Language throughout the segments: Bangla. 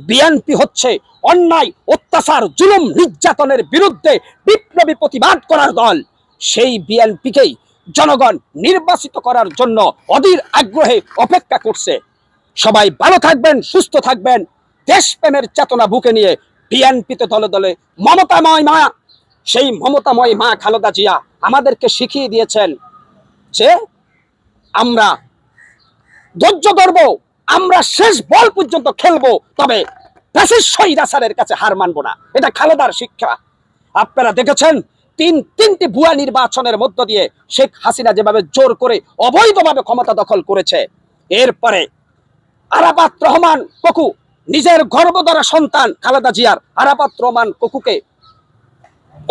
বিএনপি হচ্ছে অন্যায়, অত্যাচার, জুলুম, নির্যাতনের বিরুদ্ধে বিপ্লবী প্রতিবাদ করার দল। সেই বিএনপিকেই জনগণ নির্বাচিত করার জন্য অধীর আগ্রহে অপেক্ষা করছে। সবাই ভালো থাকবেন, সুস্থ থাকবেন। দেশপ্রেমের চেতনা বুকে নিয়ে বিএনপিতে দলে দলে মমতাময় মা, সেই মমতাময় মা খালেদা জিয়া আমাদেরকে শিখিয়ে দিয়েছেন যে আমরা ধৈর্য ধরবো, আমরা শেষ বল পর্যন্ত খেলবো, তবে স্বৈরাচারের কাছে হার মানবো না। এটা খালেদার শিক্ষা। আপনারা দেখেছেন তিনটি ভুয়া নির্বাচনের মধ্য দিয়ে শেখ হাসিনা যেভাবে জোর করে অবৈধভাবে ক্ষমতা দখল করেছে। এরপরে আরাফাত রহমান কোকু, নিজের গর্ভধারা সন্তান খালেদা জিয়ার আরাফাত রহমান কোকুকে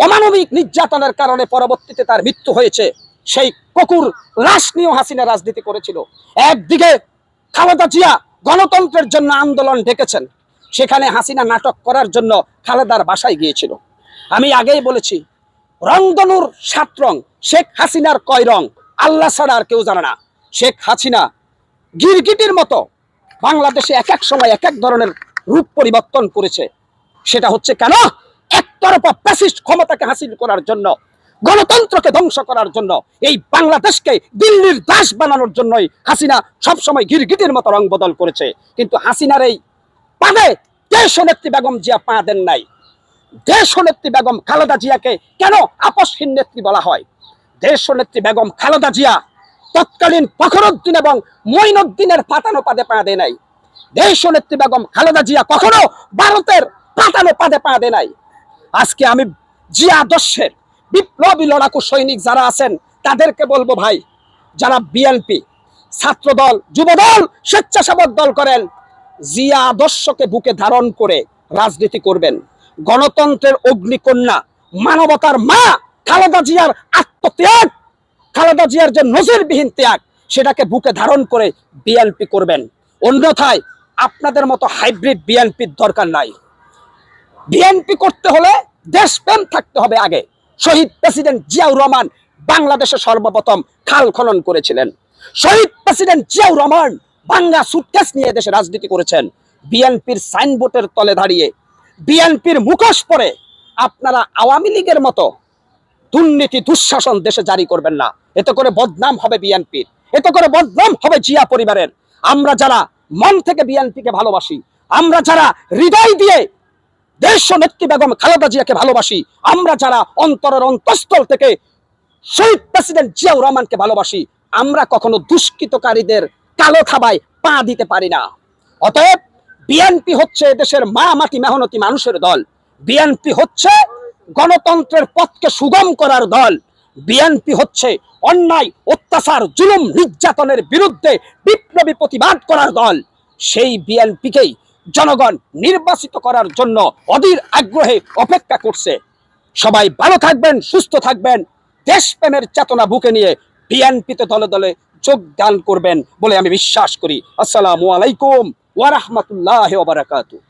অমানবিক নির্যাতনের কারণে পরবর্তীতে তার মৃত্যু হয়েছে। সেই কোকুর লাশ নিয়ে হাসিনা রাজনীতি করেছিল। একদিকে খালেদা জিয়া গণতন্ত্রের জন্য আন্দোলন ডেকেছেন, সেখানে হাসিনা নাটক করার জন্য খালেদার বাসায় গিয়েছিল। আমি আগেই বলেছি, রংধনুর ৭ রং, শেখ হাসিনার কয় রং আল্লাহ ছাড়া আর কেউ জানে না। শেখ হাসিনা গিরগিটির মতো বাংলাদেশে এক এক সময় এক এক ধরনের রূপ পরিবর্তন করেছে। সেটা হচ্ছে কেন? একতরফা ফ্যাসিস্ট ক্ষমতাকে হাসিল করার জন্য, গণতন্ত্রকে ধ্বংস করার জন্য, এই বাংলাদেশকে দিল্লির দাস বানানোর জন্যই হাসিনা সবসময় গিরগিটির মতো রং বদল করেছে। কিন্তু হাসিনার এই পাদে দেশনেত্রী বেগম জিয়া পা দেন নাই। দেশনেত্রী বেগম খালেদা জিয়াকে কেন আপসহীন নেত্রী বলা হয়? দেশনেত্রী বেগম খালেদা জিয়া তৎকালীন ফখরুদ্দিন এবং মঈনুদ্দিনের পাতানো পাদে পা দেয় নাই। দেশনেত্রী বেগম খালেদা জিয়া কখনো ভারতের পাতানো পাদে পা দেয় নাই। আজকে আমি জিয়া আদর্শের বিপ্লবী লড়াকু সৈনিক যারা আছেন তাদেরকে বলবো, ভাই, যারা বিএনপি ছাত্রদল, যুবদল, স্বেচ্ছাসেবক দল করেন, জিয়া আদর্শকে বুকে ধারণ করে রাজনীতি করবেন। গণতন্ত্রের অগ্নিকন্যা, মানবতার মা খালেদা জিয়ার আত্মত্যাগ, খালেদা জিয়ার যে নজিরবিহীন ত্যাগ, সেটাকে বুকে ধারণ করে বিএনপি করবেন। অন্যথায় আপনাদের মতো হাইব্রিড বিএনপির দরকার নাই। বিএনপি করতে হলে দেশপ্রেম থাকতে হবে আগে। শহীদ প্রেসিডেন্ট জিয়াউর রহমান বাংলাদেশে সর্বপ্রথম খাল খনন করেছিলেন। শহীদ প্রেসিডেন্ট জিয়াউর রহমান ভাঙ্গা সুটকেস নিয়ে দেশে রাজনীতি করেছেন। বিএনপির সাইনবোর্ডের তলে দাঁড়িয়ে, বিএনপির মুখোশ পরে আপনারা আওয়ামী লীগের মতো দুর্নীতি, দুঃশাসন দেশে জারি করবেন না। এতে করে বদনাম হবে বিএনপির, এতে করে বদনাম হবে জিয়া পরিবারের। আমরা যারা মন থেকে বিএনপিকে ভালোবাসি, আমরা যারা হৃদয় দিয়ে দেশনেত্রী বেগম খালেদা জিয়াকে ভালোবাসি, আমরা যারা অন্তরের অন্তঃস্থল থেকে শহীদ প্রেসিডেন্ট জিয়াউর রহমানকে ভালোবাসি, আমরা কখনো দুষ্কৃতকারীদের কালো থাবায় পা দিতে পারি না। অতএব বিএনপি হচ্ছে দেশের মা মাটি মেহনতি মানুষের দল। বিএনপি হচ্ছে গণতন্ত্রের পথকে সুগম করার দল। বিএনপি হচ্ছে অন্যায়, অত্যাচার, জুলুম, নির্যাতনের বিরুদ্ধে বিপ্লবী প্রতিবাদ করার দল। সেই বিএনপিকেই জনগণ নির্বাচিত করার জন্য অধীর আগ্রহে অপেক্ষা করছে। সবাই ভালো থাকবেন, সুস্থ থাকবেন। দেশপ্রেমের চেতনা বুকে নিয়ে বিএনপিতে দলে দলে যোগদান করবেন বলে আমি বিশ্বাস করি। আসসালামু আলাইকুম ওয়া রাহমাতুল্লাহি ওয়া বারাকাতুহু।